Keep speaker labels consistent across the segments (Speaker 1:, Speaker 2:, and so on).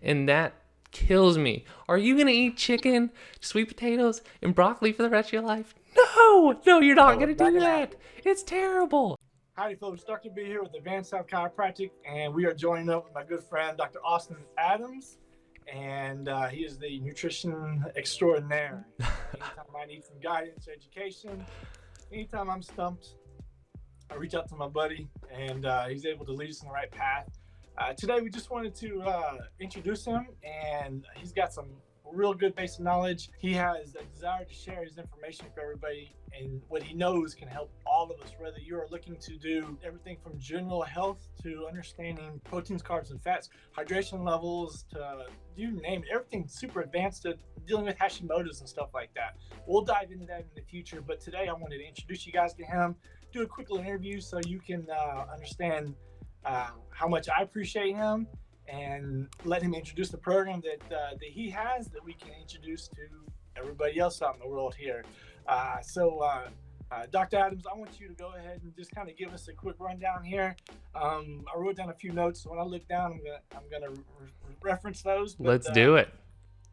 Speaker 1: And that kills me. Are you going to eat chicken, sweet potatoes, and broccoli for the rest of your life? No, you're not
Speaker 2: So
Speaker 1: going to
Speaker 2: not
Speaker 1: do
Speaker 2: gonna
Speaker 1: that.
Speaker 2: happen.
Speaker 1: It's terrible.
Speaker 2: Howdy folks, Dr. B here with Advanced Health Chiropractic, and we are joining up with my good friend Dr. Austin Adams, and he is the nutrition extraordinaire. Anytime I need some guidance or education, anytime I'm stumped, I reach out to my buddy, and he's able to lead us in the right path. Today we just wanted to introduce him, and he's got some real good basic knowledge. He has a desire to share his information for everybody, and what he knows can help all of us, whether you are looking to do everything from general health to understanding proteins, carbs, and fats, hydration levels, to you name it, everything super advanced to dealing with Hashimoto's and stuff like that. We'll dive into that in the future, but today I wanted to introduce you guys to him, do a quick little interview so you can understand how much I appreciate him, and let him introduce the program that he has that we can introduce to everybody else out in the world here. Dr. Adams, I want you to go ahead and just kind of give us a quick rundown here. I wrote down a few notes, so when I look down, I'm gonna reference those.
Speaker 1: Let's do it.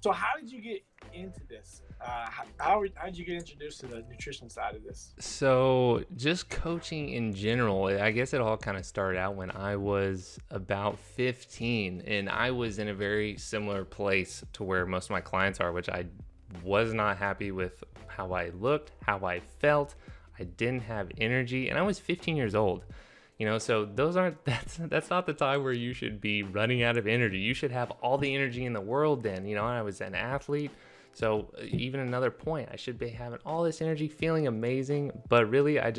Speaker 2: So how did you get into this? How did you get introduced to the nutrition side of this?
Speaker 1: So just coaching in general, I guess it all kind of started out when I was about 15, and I was in a very similar place to where most of my clients are, which I was not happy with how I looked, how I felt. I didn't have energy, and I was 15 years old. So that's not the time where you should be running out of energy. You should have all the energy in the world then. I was an athlete. So even another point, I should be having all this energy, feeling amazing, but really I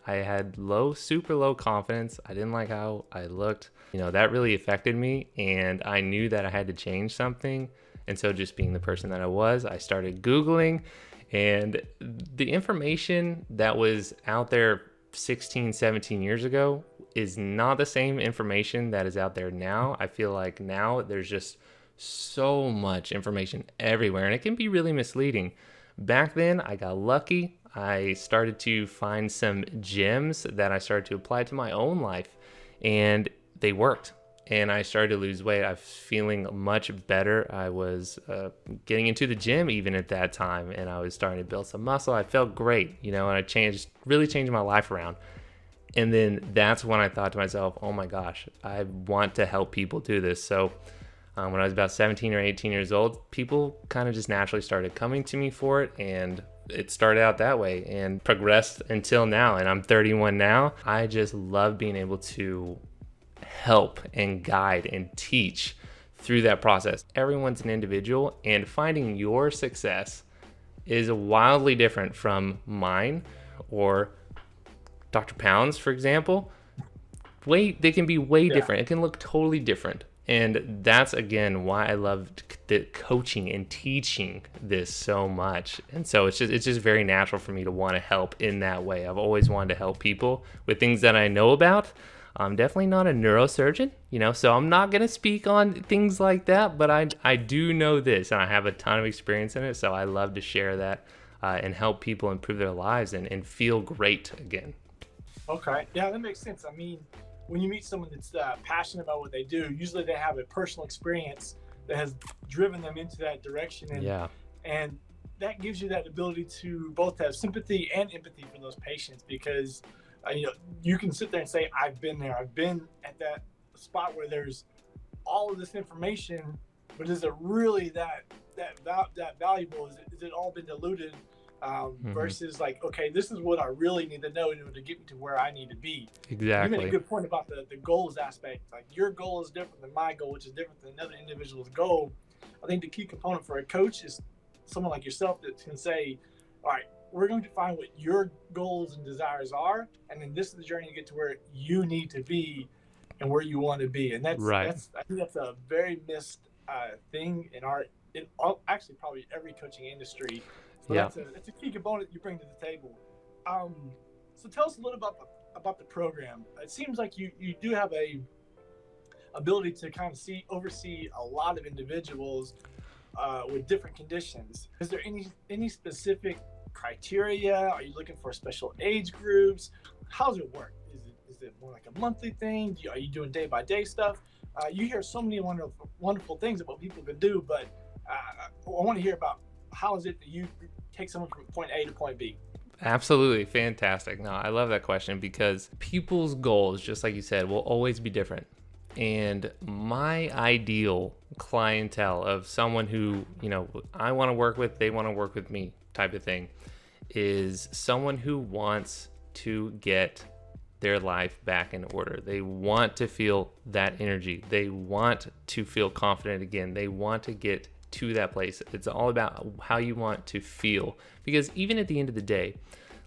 Speaker 1: had super low confidence. I didn't like how I looked. That really affected me, and I knew that I had to change something. And so just being the person that I was, I started Googling, and the information that was out there 16, 17 years ago is not the same information that is out there now. I feel like now there's just so much information everywhere, and it can be really misleading. Back then, I got lucky. I started to find some gems that I started to apply to my own life, and they worked. And I started to lose weight. I was feeling much better. I was getting into the gym even at that time, and I was starting to build some muscle. I felt great, and I really changed my life around. And then that's when I thought to myself, oh my gosh, I want to help people do this. So when I was about 17 or 18 years old, people kind of just naturally started coming to me for it, and it started out that way and progressed until now. And I'm 31 now. I just love being able to help and guide and teach through that process. Everyone's an individual, and finding your success is wildly different from mine or Dr. Pound's, for example. They can be way different. It can look totally different. And that's, again, why I love the coaching and teaching this so much. And so it's just very natural for me to want to help in that way. I've always wanted to help people with things that I know about. I'm definitely not a neurosurgeon, so I'm not going to speak on things like that, but I do know this, and I have a ton of experience in it, so I love to share that and help people improve their lives and feel great again.
Speaker 2: Okay, yeah, that makes sense. I mean, when you meet someone that's passionate about what they do, usually they have a personal experience that has driven them into that direction, and that gives you that ability to both have sympathy and empathy for those patients, because you can sit there and say, I've been there. I've been at that spot where there's all of this information, but is it really that valuable? Is it all been diluted? Versus like, okay, this is what I really need to know in order to get me to where I need to be.
Speaker 1: Exactly.
Speaker 2: You made a good point about the goals aspect. Like, your goal is different than my goal, which is different than another individual's goal. I think the key component for a coach is someone like yourself that can say, all right, we're going to find what your goals and desires are, and then this is the journey to get to where you need to be and where you want to be. And that's
Speaker 1: right.
Speaker 2: I think that's a very missed thing actually probably every coaching industry. So that's a key component you bring to the table. So tell us a little about the program. It seems like you do have a ability to kind of oversee a lot of individuals with different conditions. Is there any specific criteria? Are you looking for special age groups? How does it work? Is it more like a monthly thing? Are you doing day by day stuff? You hear so many wonderful things about what people can do, but I want to hear about how is it that you take someone from point A to point B?
Speaker 1: Absolutely fantastic. No, I love that question because people's goals, just like you said, will always be different. And my ideal clientele of someone who, I want to work with, they want to work with me type of thing, is someone who wants to get their life back in order. They want to feel that energy. They want to feel confident again. They want to get to that place. It's all about how you want to feel. Because even at the end of the day,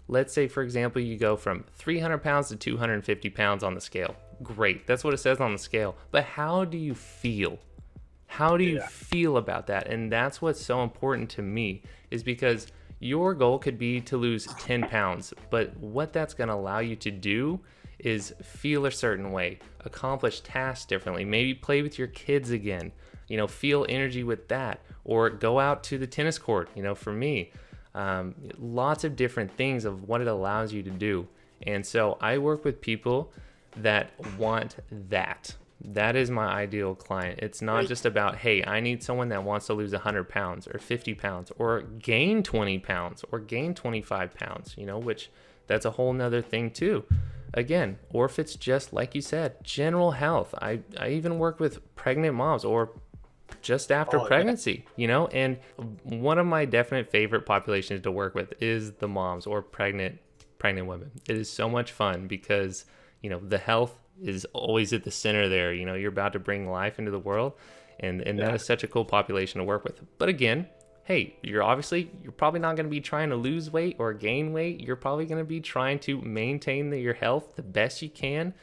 Speaker 1: let's say, for example, you go from 300 pounds to 250 pounds on the scale. Great. That's what it says on the scale. But how do you feel? How do you feel about that? And that's what's so important to me, is because your goal could be to lose 10 pounds, but what that's going to allow you to do is feel a certain way, accomplish tasks differently, maybe play with your kids again, feel energy with that, or go out to the tennis court, for me. Lots of different things of what it allows you to do. And so I work with people that want that. That is my ideal client. It's not just about, hey, I need someone that wants to lose 100 pounds or 50 pounds or gain 20 pounds or gain 25 pounds, which that's a whole nother thing too. Again, or if it's just like you said, general health. I even work with pregnant moms or just after pregnancy, and one of my definite favorite populations to work with is the moms or pregnant women. It is so much fun because, the health is always at the center there. You're about to bring life into the world, and that is such a cool population to work with. But again, hey, you're probably not going to be trying to lose weight or gain weight. You're probably going to be trying to maintain your health the best you can,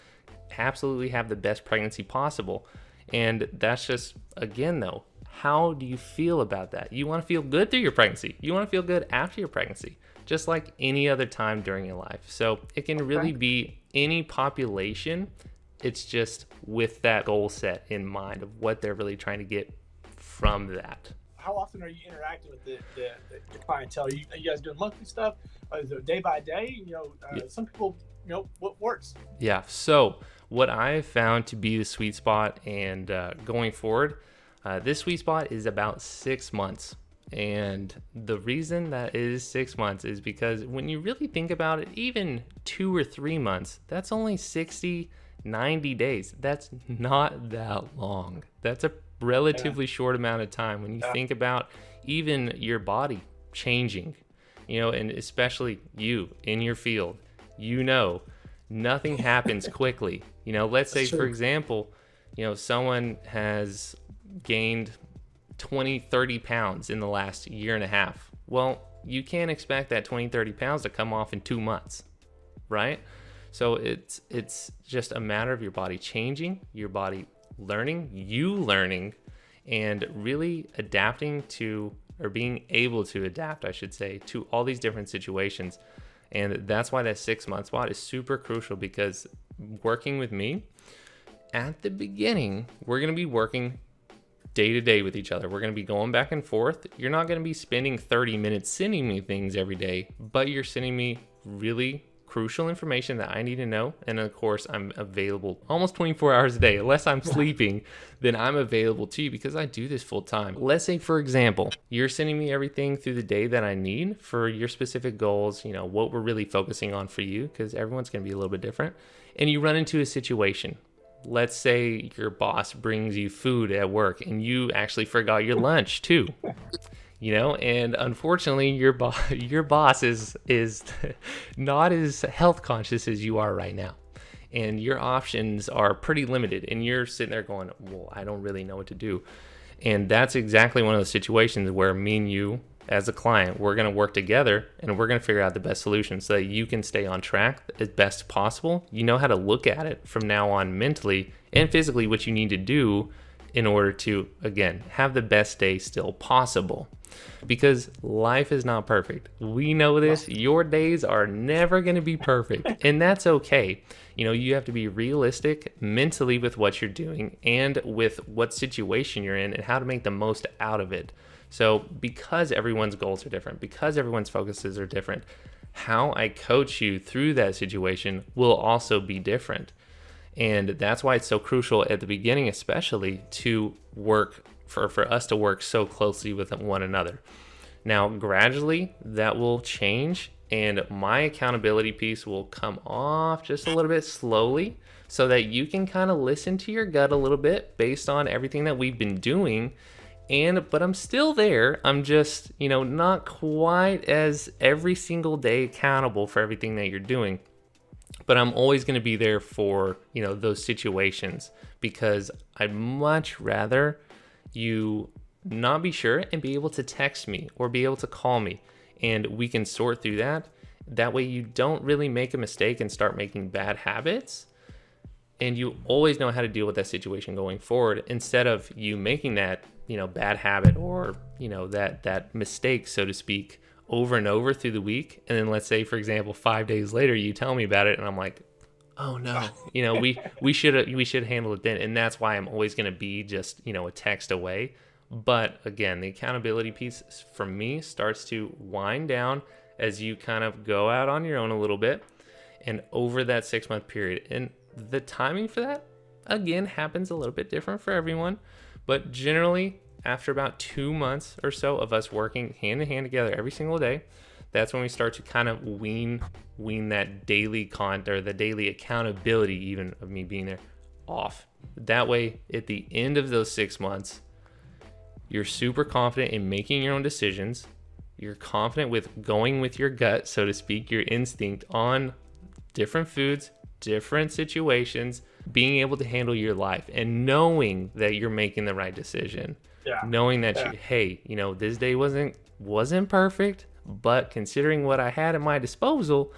Speaker 1: absolutely have the best pregnancy possible. And that's just, again, though, how do you feel about that? You want to feel good through your pregnancy. You want to feel good after your pregnancy, just like any other time during your life. So it can really be any population. It's just with that goal set in mind of what they're really trying to get from that.
Speaker 2: How often are you interacting with the clientele? Are you guys doing monthly stuff? Is it day by day? Some people, what works?
Speaker 1: Yeah. So what I have found to be the sweet spot, and going forward, this sweet spot is about 6 months. And the reason that is 6 months is because when you really think about it, even 2 or 3 months, that's only 60, 90 days. That's not that long. That's a relatively short amount of time when you think about even your body changing, and especially you in your field, nothing happens quickly. Let's say, for example, someone has gained 20, 30 pounds in the last year and a half. Well, you can't expect that 20, 30 pounds to come off in 2 months, right? So it's just a matter of your body changing, your body learning, you learning, and really adapting to, or being able to adapt, I should say, to all these different situations. And that's why that 6 month spot is super crucial, because working with me, at the beginning, we're going to be working day to day with each other. We're going to be going back and forth. You're not going to be spending 30 minutes sending me things every day, but you're sending me really crucial information that I need to know. And of course, I'm available almost 24 hours a day. Unless I'm sleeping, then I'm available to you because I do this full time. Let's say, for example, you're sending me everything through the day that I need for your specific goals, what we're really focusing on for you, because everyone's going to be a little bit different. And you run into a situation. Let's say your boss brings you food at work and you actually forgot your lunch too. And unfortunately your boss is not as health conscious as you are right now. And your options are pretty limited, and you're sitting there going, well, I don't really know what to do. And that's exactly one of those situations where me and you as a client, we're going to work together and we're going to figure out the best solution so that you can stay on track as best possible. You know how to look at it from now on mentally and physically, what you need to do in order to, again, have the best day still possible. Because life is not perfect. We know this. Your days are never going to be perfect, and that's okay. You have to be realistic mentally with what you're doing and with what situation you're in and how to make the most out of it. So because everyone's goals are different, because everyone's focuses are different, how I coach you through that situation will also be different. And that's why it's so crucial at the beginning, especially to work for us to work so closely with one another. Now, gradually that will change, and my accountability piece will come off just a little bit slowly so that you can kind of listen to your gut a little bit based on everything that we've been doing. But I'm still there. I'm just, not quite as every single day accountable for everything that you're doing. But I'm always going to be there for, those situations, because I'd much rather you not be sure and be able to text me or be able to call me, and we can sort through that. That way you don't really make a mistake and start making bad habits, and you always know how to deal with that situation going forward, instead of you making that, bad habit or, that mistake, so to speak, over and over through the week. And then let's say, for example, 5 days later, you tell me about it and I'm like, oh no, we should handle it then. And that's why I'm always going to be just, a text away. But again, the accountability piece for me starts to wind down as you kind of go out on your own a little bit and over that 6-month period. And the timing for that, again, happens a little bit different for everyone. But generally, after about 2 months or so of us working hand in hand together every single day, that's when we start to kind of wean that daily or the daily accountability, even of me being there, off. That way, at the end of those 6 months, you're super confident in making your own decisions. You're confident with going with your gut, so to speak, your instinct on different foods, different situations, being able to handle your life and knowing that you're making the right decision. Yeah. Knowing that this day wasn't perfect, but considering what I had at my disposal,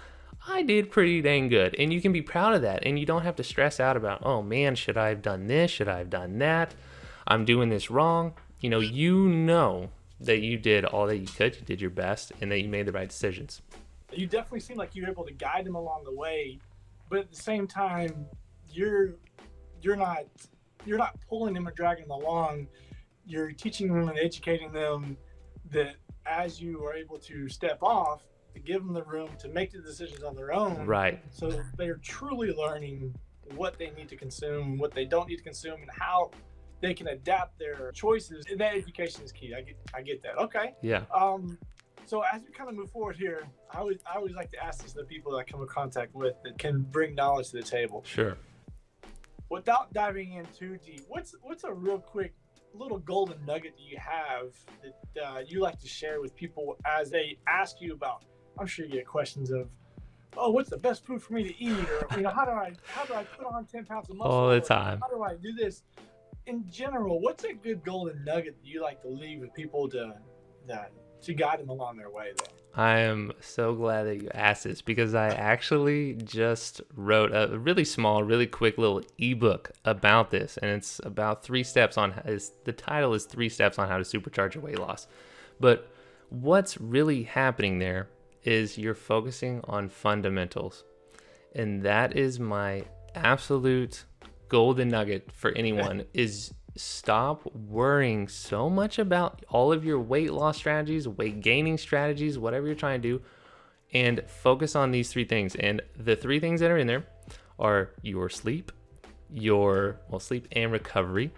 Speaker 1: I did pretty dang good. And you can be proud of that. And you don't have to stress out about, oh man, should I have done this? Should I have done that? I'm doing this wrong. You know that you did all that you could, you did your best, and that you made the right decisions.
Speaker 2: You definitely seem like you were able to guide them along the way, but at the same time, you're not pulling them or dragging them along. You're teaching them and educating them that as you are able to step off, to give them the room to make the decisions on their own.
Speaker 1: Right.
Speaker 2: So they're truly learning what they need to consume, what they don't need to consume, and how they can adapt their choices. And that education is key. I get that. Okay.
Speaker 1: Yeah.
Speaker 2: So as we kind of move forward here, I always like to ask this to the people that I come in contact with that can bring knowledge to the table.
Speaker 1: Sure.
Speaker 2: Without diving in too deep, what's a real quick little golden nugget that you have that you like to share with people as they ask you about? I'm sure you get questions of, oh, what's the best food for me to eat, or how do I put on 10 pounds of muscle
Speaker 1: all the time?
Speaker 2: How do I do this? In general, what's a good golden nugget that you like to leave with people to guide them along their way there?
Speaker 1: I am so glad that you asked this, because I actually just wrote a really small, really quick little ebook about this, and it's about 3 steps on. The title is 3 steps on how to supercharge your weight loss. But what's really happening there is you're focusing on fundamentals, and that is my absolute golden nugget for anyone. Is stop worrying so much about all of your weight loss strategies, weight gaining strategies, whatever you're trying to do, and focus on these 3 things. And the 3 things that are in there are your sleep, sleep and recovery,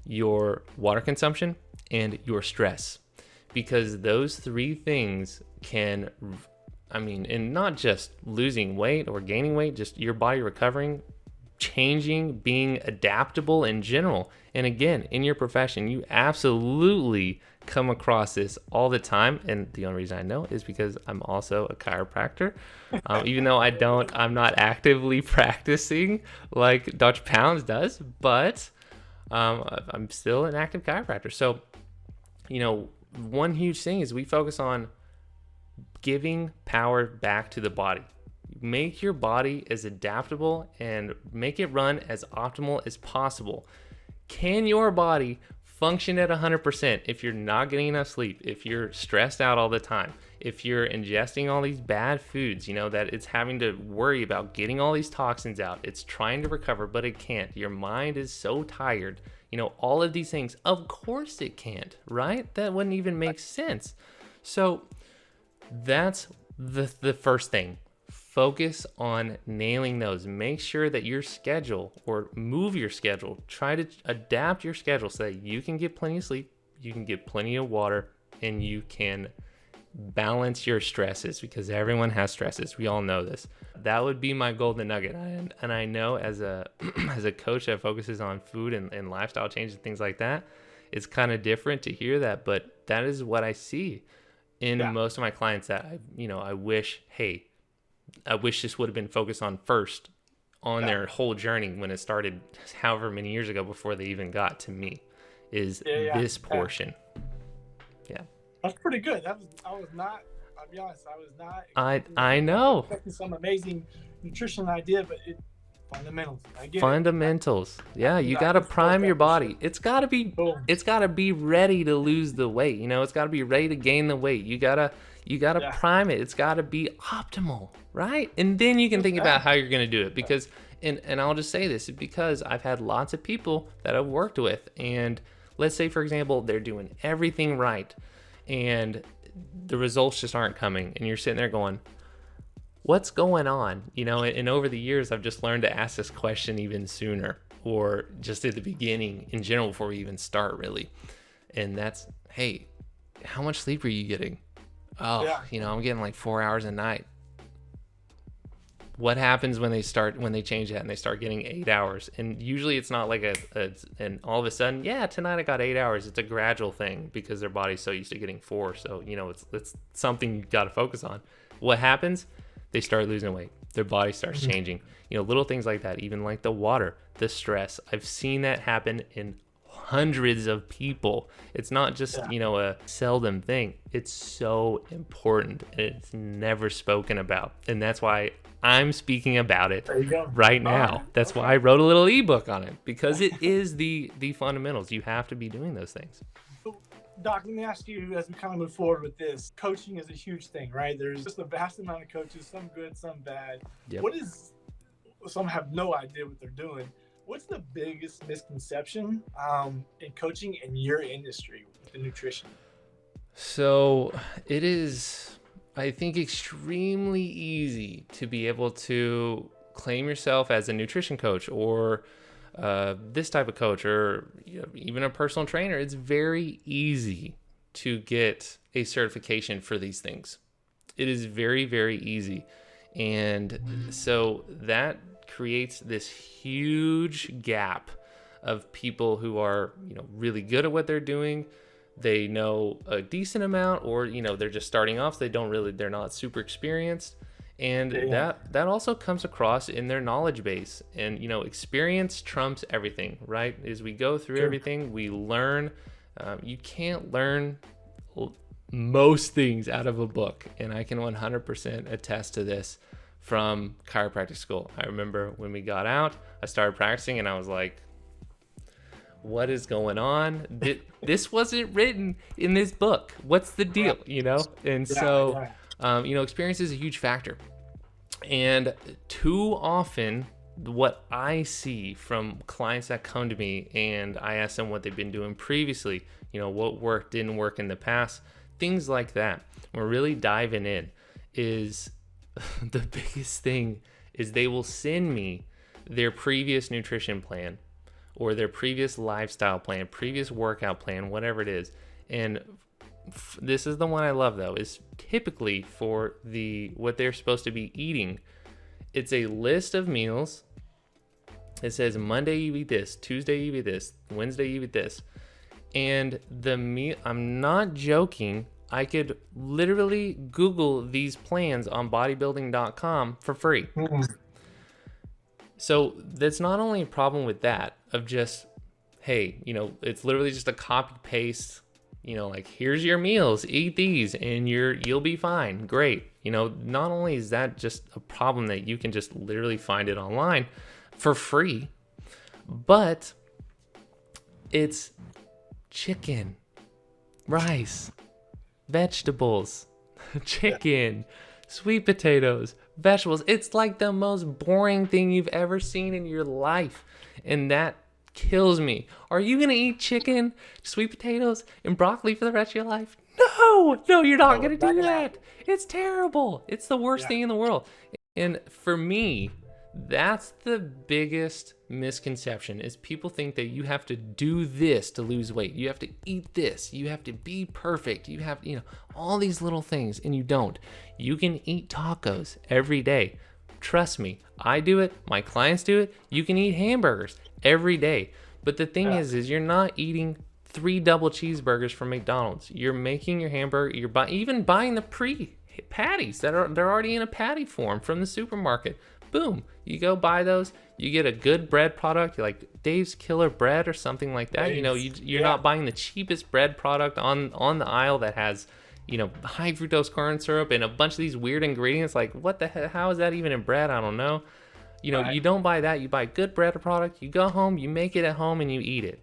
Speaker 1: your water consumption, and your stress. Because those 3 things can, and not just losing weight or gaining weight, just your body recovering, changing, being adaptable in general. And again, in your profession, you absolutely come across this all the time. And the only reason I know is because I'm also a chiropractor. Even though I'm not actively practicing like Dr. Pounds does, but I'm still an active chiropractor. So, one huge thing is we focus on giving power back to the body. Make your body as adaptable and make it run as optimal as possible. Can your body function at 100% if you're not getting enough sleep, if you're stressed out all the time, if you're ingesting all these bad foods, that it's having to worry about getting all these toxins out, it's trying to recover, but it can't. Your mind is so tired. All of these things, of course it can't, right? That wouldn't even make sense. So that's the first thing. Focus on nailing those. Make sure that your schedule, or move your schedule, try to adapt your schedule so that you can get plenty of sleep, you can get plenty of water, and you can balance your stresses, because everyone has stresses. We all know this. That would be my golden nugget. And I know as a as a coach that focuses on food and lifestyle change and things like that, it's kind of different to hear that, but that is what I see in most of my clients, that I wish this would have been focused on first on their whole journey when it started, however many years ago, before they even got to me, is this portion. Yeah.
Speaker 2: That's pretty good. I'll be honest, I was not.
Speaker 1: I know.
Speaker 2: Expecting some amazing nutrition idea, but fundamentals. I get
Speaker 1: fundamentals. Yeah, you got to prime your body. It's got to be ready to lose the weight. It's got to be ready to gain the weight. You got to prime it. It's got to be optimal, right? And then you can think about how you're going to do it, because and I'll just say this because I've had lots of people that I've worked with, and let's say, for example, they're doing everything right and the results just aren't coming, and you're sitting there going, what's going on? And over the years, I've just learned to ask this question even sooner, or just at the beginning in general, before we even start, really. And that's, hey, how much sleep are you getting? Oh, I'm getting like 4 hours a night. What happens when they change that and they start getting 8 hours? And usually it's not like and all of a sudden, tonight I got 8 hours. It's a gradual thing because their body's so used to getting 4. So, it's something you got to focus on. What happens? They start losing weight. Their body starts changing. Little things like that, even like the water, the stress. I've seen that happen in hundreds of people. It's not just, a seldom thing. It's so important. It's never spoken about. And that's why I'm speaking about it right now. That's why I wrote a little ebook on it, because it is the fundamentals. You have to be doing those things.
Speaker 2: Doc, let me ask you, as we kind of move forward with this, coaching is a huge thing, right? There's just a vast amount of coaches, some good, some bad.
Speaker 1: Yep.
Speaker 2: Some have no idea what they're doing. What's the biggest misconception in coaching in your industry with the nutrition?
Speaker 1: So it is, I think, extremely easy to be able to claim yourself as a nutrition coach, or this type of coach, or even a personal trainer. It's very easy to get a certification for these things. It is very, very easy. And so that creates this huge gap of people who are, really good at what they're doing. They know a decent amount, or, they're just starting off. So they're not super experienced. And that also comes across in their knowledge base. And, experience trumps everything, right? As we go through everything, we learn. You can't learn most things out of a book. And I can 100% attest to this from chiropractic school. I remember when we got out, I started practicing and I was like, what is going on? This wasn't written in this book. What's the deal? And so, experience is a huge factor. And too often, what I see from clients that come to me and I ask them what they've been doing previously, what worked, didn't work in the past, things like that. We're really diving in. Is the biggest thing is they will send me their previous nutrition plan, or their previous lifestyle plan, previous workout plan, whatever it is. And this is the one I love, though, is typically for what they're supposed to be eating. It's a list of meals. It says Monday you eat this, Tuesday you eat this, Wednesday you eat this. And the meal, I'm not joking, I could literally Google these plans on bodybuilding.com for free. So that's not only a problem with that, of just, hey, it's literally just a copy paste, like, here's your meals, eat these and you'll be fine. Great. Not only is that just a problem that you can just literally find it online for free, but it's chicken, rice, vegetables, chicken, sweet potatoes, vegetables. It's like the most boring thing you've ever seen in your life. And that kills me. Are you going to eat chicken, sweet potatoes, and broccoli for the rest of your life? No, you're not going to do that. It's terrible. It's the worst thing in the world. And for me, that's the biggest misconception is people think that you have to do this to lose weight. You have to eat this. You have to be perfect. You have, all these little things, and you don't. You can eat tacos every day. Trust me, I do it. My clients do it. You can eat hamburgers every day. But the thing is you're not eating 3 double cheeseburgers from McDonald's. You're making your hamburger. You're even buying the patties they're already in a patty form from the supermarket. Boom, you go buy those. You get a good bread product like Dave's Killer Bread or something like that. You're not buying the cheapest bread product on the aisle that has high fructose corn syrup and a bunch of these weird ingredients. Like, what the hell? How is that even in bread? I don't know. You don't buy that. You buy good bread product. You go home, you make it at home, and you eat it.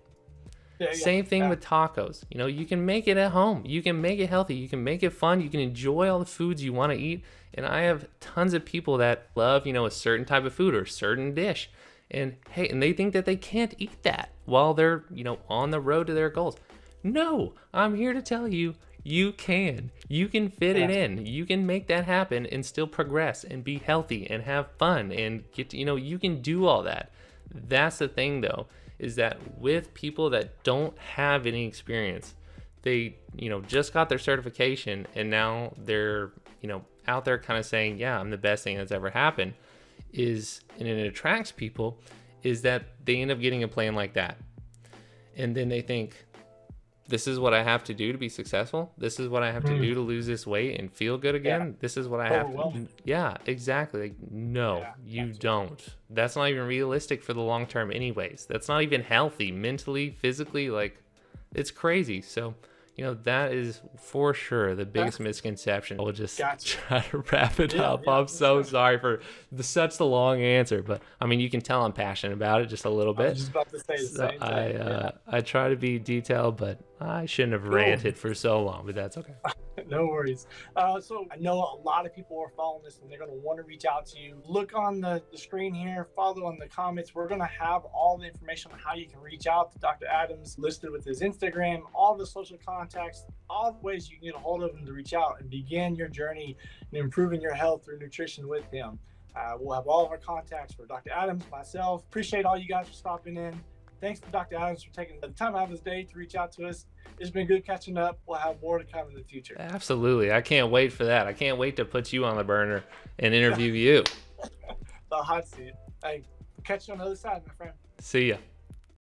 Speaker 1: Same thing with tacos. You can make it at home. You can make it healthy. You can make it fun. You can enjoy all the foods you want to eat. And I have tons of people that love, a certain type of food or a certain dish. And they think that they can't eat that while they're, on the road to their goals. No, I'm here to tell you, you can. You can fit it in. You can make that happen and still progress and be healthy and have fun and get, you can do all that. That's the thing though, is that with people that don't have any experience, they, just got their certification and now they're, out there kind of saying, yeah, I'm the best thing that's ever happened, and it attracts people, is that they end up getting a plan like that. And then they think, this is what I have to do to be successful. This is what I have to do to lose this weight and feel good again. This is what I have to. Yeah, exactly. Like, no, you don't. That's not even realistic for the long term anyways. That's not even healthy mentally, physically. Like, it's crazy. So, that is for sure the biggest misconception. We'll just try to wrap it up. I'm so sorry for such the long answer, but I mean, you can tell I'm passionate about it just a little bit. I was just about to say the same thing. I try to be detailed, but I shouldn't have ranted for so long, but that's okay.
Speaker 2: No worries. So I know a lot of people are following this and they're going to want to reach out to you. Look on the screen here, follow on the comments. We're going to have all the information on how you can reach out to Dr. Adams listed with his Instagram, all the social contacts, all the ways you can get a hold of him to reach out and begin your journey in improving your health through nutrition with him. We'll have all of our contacts for Dr. Adams, myself. Appreciate all you guys for stopping in. Thanks to Dr. Adams for taking the time out of his day to reach out to us. It's been good catching up. We'll have more to come in the future.
Speaker 1: Absolutely. I can't wait for that. I can't wait to put you on the burner and interview you.
Speaker 2: The hot seat. Hey, catch you on the other side, my friend.
Speaker 1: See ya.